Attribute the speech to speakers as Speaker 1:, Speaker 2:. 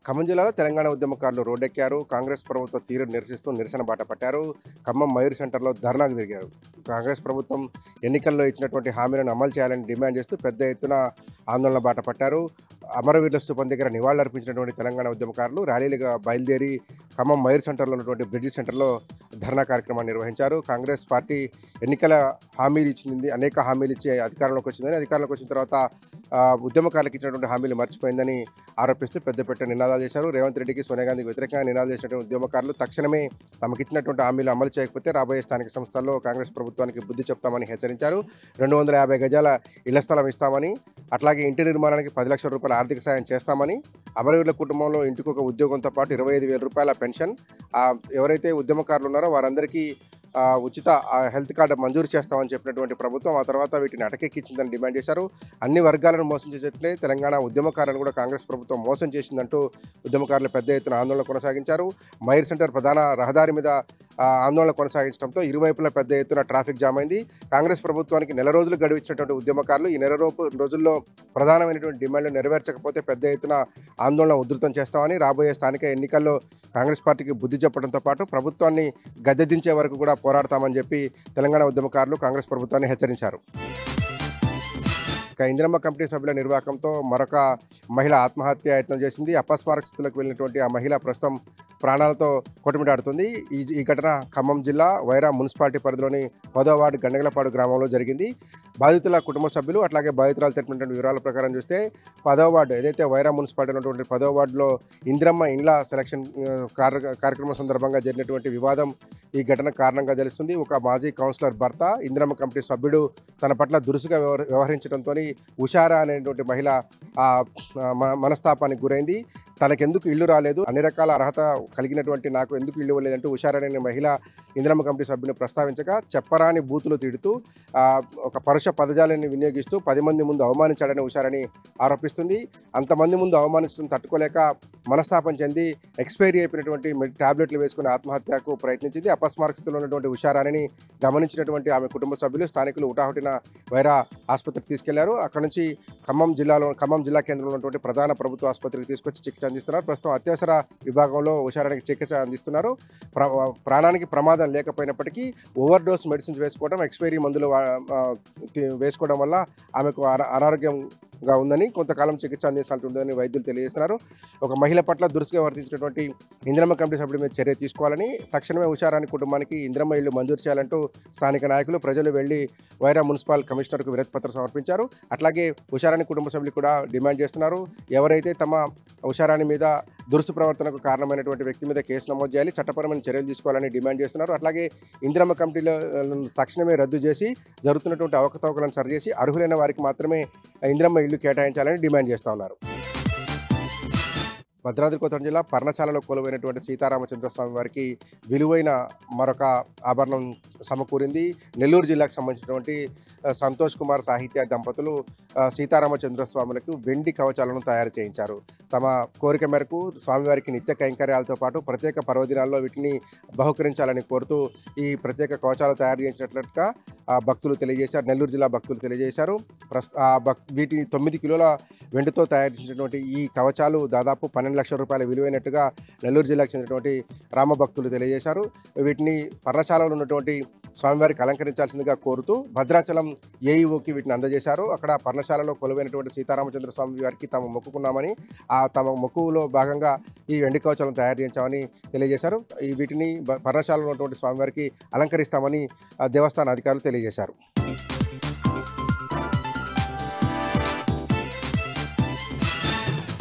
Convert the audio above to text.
Speaker 1: ఖమ్మం జిల్లాలో తెలంగాణ ఉద్యమకారులు రోడ్డెక్కారు. కాంగ్రెస్ ప్రభుత్వ తీరును నిరసిస్తూ నిరసన బాట పట్టారు. ఖమ్మం మయూర్ సెంటర్‌లో ధర్నాకు దిగారు. కాంగ్రెస్ ప్రభుత్వం ఎన్నికల్లో ఇచ్చినటువంటి హామీలను అమలు చేయాలని డిమాండ్ చేస్తూ పెద్ద ఎత్తున ఆందోళన బాట పట్టారు. అమరవీరుల స్తూపం దగ్గర నివాళులర్పించినటువంటి తెలంగాణ ఉద్యమకారులు ర్యాలీలుగా బయలుదేరి ఖమ్మం మయూర్ సెంటర్‌లో ఉన్నటువంటి బ్రిడ్జి సెంటర్‌లో ధర్నా కార్యక్రమాన్ని నిర్వహించారు. కాంగ్రెస్ పార్టీ ఎన్నికల హామీలు ఇచ్చింది, అనేక హామీలు ఇచ్చి అధికారంలోకి వచ్చిందని, అధికారంలోకి వచ్చిన తర్వాత ఉద్యమకారులకు ఇచ్చినటువంటి హామీలు మర్చిపోయిందని ఆరోపిస్తూ పెద్దపెట్ట నినాదాలు చేశారు. రేవంత్ రెడ్డికి, సోనియా గాంధీకి వ్యతిరేకంగా నినాదాలు చేసినటువంటి ఉద్యమకారులు తక్షణమే తమకిచ్చినటువంటి హామీలు అమలు చేయకపోతే రాబోయే స్థానిక సంస్థల్లో కాంగ్రెస్ ప్రభుత్వానికి బుద్ధి చెప్తామని హెచ్చరించారు. 250 గజాల ఇళ్ల స్థలం ఇస్తామని, అట్లాగే ఇంటి నిర్మాణానికి 10 లక్షల రూపాయల ఆర్థిక సాయం చేస్తామని, అమరవీరుల కుటుంబంలో ఇంటికొక ఉద్యోగంతో పాటు 25,000 రూపాయల పెన్షన్, ఎవరైతే ఉద్యమకారులు ఉన్నారో వారందరికీ ఉచిత హెల్త్ కార్డు మంజూరు చేస్తామని చెప్పినటువంటి ప్రభుత్వం ఆ తర్వాత వీటిని అటకెక్కించిందని డిమాండ్ చేశారు. అన్ని వర్గాలను మోసం చేసేట్లే తెలంగాణ ఉద్యమకారులను కూడా కాంగ్రెస్ ప్రభుత్వం మోసం చేసిందంటూ ఉద్యమకారులు పెద్ద ఎత్తున ఆందోళన కొనసాగించారు. మైర్ సెంటర్ ప్రధాన రహదారి మీద ఆందోళన కొనసాగించడంతో ఇరువైపులా పెద్ద ఎత్తున ట్రాఫిక్ జామ్ అయింది. కాంగ్రెస్ ప్రభుత్వానికి నెల రోజులు గడువు ఇచ్చినటువంటి ఉద్యమకారులు ఈ నెల రోజుల్లో ప్రధానమైనటువంటి డిమాండ్లు నెరవేర్చకపోతే పెద్ద ఎత్తున ఆందోళన ఉధృతం చేస్తామని, రాబోయే స్థానిక ఎన్నికల్లో కాంగ్రెస్ పార్టీకి బుద్ధి చెప్పడంతో పాటు ప్రభుత్వాన్ని గద్దెదించే వరకు కూడా పోరాడతామని చెప్పి తెలంగాణ ఉద్యమకారులు కాంగ్రెస్ ప్రభుత్వాన్ని హెచ్చరించారు. ఇక ఇందిరమ్మ కమిటీ సభ్యుల నిర్వాహకంతో మరొక మహిళ ఆత్మహత్య యత్నం చేసింది. అపస్మారక స్థితిలోకి వెళ్ళినటువంటి ఆ మహిళ ప్రస్తుతం ప్రాణాలతో కొట్టుమిటాడుతుంది. ఈ ఘటన ఖమ్మం జిల్లా వైరా మున్సిపాలిటీ పరిధిలోని 10వ వార్డు గండగలపాడు గ్రామంలో జరిగింది. బాధితుల కుటుంబ సభ్యులు అట్లాగే బాధితురాలు తెలిపినటువంటి వివరాల ప్రకారం చూస్తే 10వ వార్డు ఏదైతే వైరా మున్సిపాలిటీ ఉన్నటువంటి 10వ వార్డులో ఇందిరమ్మ ఇండ్ల సెలక్షన్ కార్యక్రమం సందర్భంగా జరిగినటువంటి వివాదం ఈ ఘటన కారణంగా తెలుస్తుంది. ఒక మాజీ కౌన్సిలర్ భర్త ఇందిరమ్మ కమిటీ సభ్యుడు తన పట్ల దురుసుగా వ్యవహరించడంతో ఉషారా అనేటువంటి మహిళ మనస్తాపానికి గురైంది. తనకెందుకు ఇల్లు రాలేదు, అన్ని రకాల అర్హత కలిగినటువంటి నాకు ఎందుకు ఇల్లు ఇవ్వలేదంటూ ఉషారా అనే మహిళ ఇందిరమ్మ కమిటీ సభ్యుని ప్రస్తావించగా చెప్పరాని బూతులు తిడుతూ ఒక పరుష పదజాలాన్ని వినియోగిస్తూ 10 మంది ముందు అవమానించాడని ఉషారని ఆరోపిస్తుంది. అంతమంది ముందు అవమానించడం తట్టుకోలేక మనస్తాపం చెంది ఎక్స్పైరీ అయిపోయినటువంటి టాబ్లెట్లు వేసుకుని ఆత్మహత్యకు ప్రయత్నించింది. అపస్మారక స్థితిలో ఉన్నటువంటి ఉషారాని గమనించినటువంటి ఆమె కుటుంబ సభ్యులు స్థానికులు హుటాహుటిన వైరా ఆసుపత్రికి తీసుకెళ్లారు. అక్కడ నుంచి ఖమ్మం జిల్లా కేంద్రంలో ఉన్నటువంటి ప్రధాన ప్రభుత్వ ఆసుపత్రికి తీసుకొచ్చి చికిత్స అందిస్తున్నారు. ప్రస్తుతం అత్యవసర విభాగంలో ఉషారానికి చికిత్స అందిస్తున్నారు. ప్రాణానికి ప్రమాదం లేకపోయినప్పటికీ ఓవర్ డోస్ మెడిసిన్స్ వేసుకోవడం, ఎక్స్పైరీ మందులు వేసుకోవడం వల్ల ఆమెకు అనారోగ్యంగా ఉందని, కొంతకాలం చికిత్స అందించాల్సి ఉందని వైద్యులు తెలియజేస్తున్నారు. ఒక మహిళ పట్ల దురుసుగా వర్తించినటువంటి ఇందిరమ్మ కమిటీ సభ్యుల మీద చర్య తీసుకోవాలని, తక్షణమే ఉషారాని కుటుంబానికి ఇందిరమ్మ ఇళ్లు మంజూరు చేయాలంటూ స్థానిక నాయకులు, ప్రజలు వెళ్లి వైరా మున్సిపల్ కమిషనర్కు వినతి పత్రం సమర్పించారు. అట్లాగే ఉషారాని కుటుంబ సభ్యులు కూడా డిమాండ్ చేస్తున్నారు. ఎవరైతే తమ ఉషారాని మీద దురుసు ప్రవర్తనకు కారణమైనటువంటి వ్యక్తి మీద కేసు నమోదు చేయాలి, చట్టపరమైన చర్యలు తీసుకోవాలని డిమాండ్ చేస్తున్నారు. అట్లాగే ఇందిరమ్మ కమిటీలో తక్షణమే రద్దు చేసి జరుగుతున్నటువంటి అవకతవకలను సరిచేసి అర్హులైన వారికి మాత్రమే ఇందిరమ్మ ఇల్లు కేటాయించాలని డిమాండ్ చేస్తూ ఉన్నారు. భద్రాద్రి కొత్తగూడెం జిల్లా పర్ణశాలలో కొలువైనటువంటి సీతారామచంద్ర స్వామి వారికి విలువైన మరొక ఆభరణం సమకూరింది. నెల్లూరు జిల్లాకు సంబంధించినటువంటి సంతోష్ కుమార్ సాహిత్య దంపతులు సీతారామచంద్ర స్వాములకు వెండి కవచాలను తయారు చేయించారు. తమ కోరిక మేరకు స్వామివారికి నిత్య కైంకర్యాలతో పాటు ప్రత్యేక పర్వదినాల్లో వీటిని బహుకరించాలని కోరుతూ ఈ ప్రత్యేక కవచాలు తయారు చేసినట్లుగా భక్తులు తెలియజేశారు. నెల్లూరు జిల్లా భక్తులు తెలియజేశారు. వీటిని 9 కిలోల వెండితో తయారు చేసినటువంటి ఈ కవచాలు దాదాపు 12 లక్షల రూపాయల విలువైనట్టుగా నెల్లూరు జిల్లాకు చెందినటువంటి రామభక్తులు తెలియజేశారు. వీటిని పర్ణశాలలో ఉన్నటువంటి స్వామివారికి అలంకరించాల్సిందిగా కోరుతూ భద్రాచలం ఏఈఓకి వీటిని అందజేశారు. అక్కడ పర్ణశాలలో కొలువైనటువంటి సీతారామచంద్ర స్వామి వారికి తాము మొక్కుకున్నామని, తమ మొక్కులో భాగంగా ఈ వెండి కవచాలను తయారు చేయించామని తెలియజేశారు. వీటిని పర్ణశాలలో ఉన్నటువంటి స్వామివారికి అలంకరిస్తామని దేవస్థాన అధికారులు తెలియజేశారు.